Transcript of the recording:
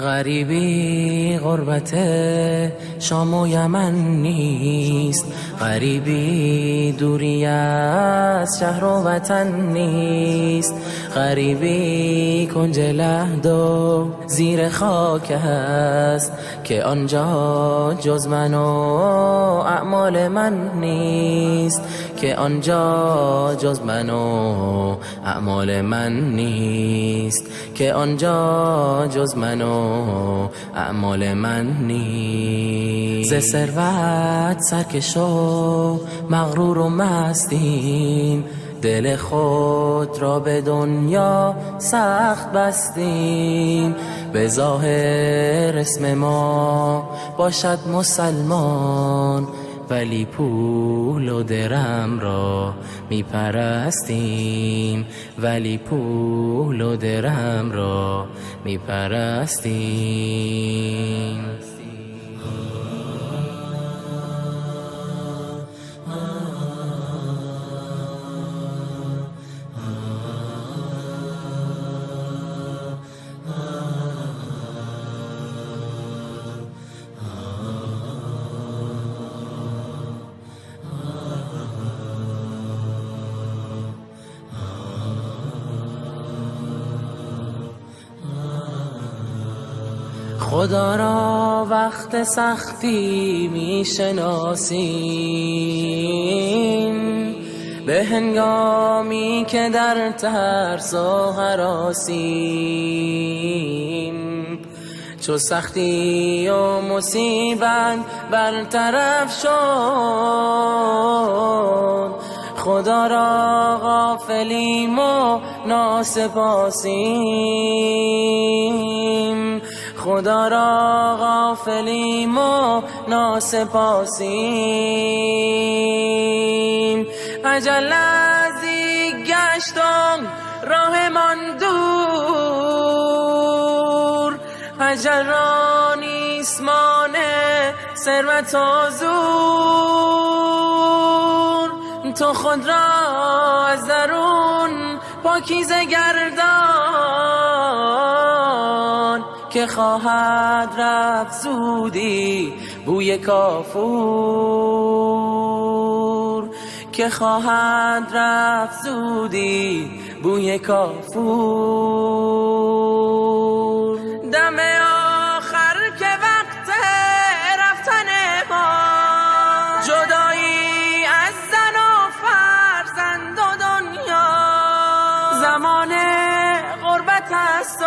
غریبی غربت شام و یمن نیست، غریبی دوری از شهر و وطن نیست، غریبی کنج لحد و زیر خاک است که آنجا جز من و اعمال من نیست، که آنجا جز من و اعمال من نیست، که آنجا جز من و اعمال من نیست. ز ثروت سرکش و مغرور و مستیم، دل خود را به دنیا سخت بستیم، به ظاهر اسم ما باشد مسلمان، ولی پول و درم را می پرستیم، ولی پول و درم را می پرستیم. خدا را وقت سختی می شناسیم، به هنگامی که در ترس و هراسیم، چو سختی و مصیبت برطرف شد، خدا را غافلیم و ناسپاسیم، خدا را غافلیم و ناسپاسیم. اجل نزدیک گشت و راهمان دور، اجل را نیست مانع ثروت و زور، تو خود را از درون پاکیزه گردان، که خواهد رفت زودی بوی کافور، که خواهد رفت زودی بوی کافور. دم آخر که وقت رفتن ما، جدایی از زن و فرزند و دنیا، زمان غربت است.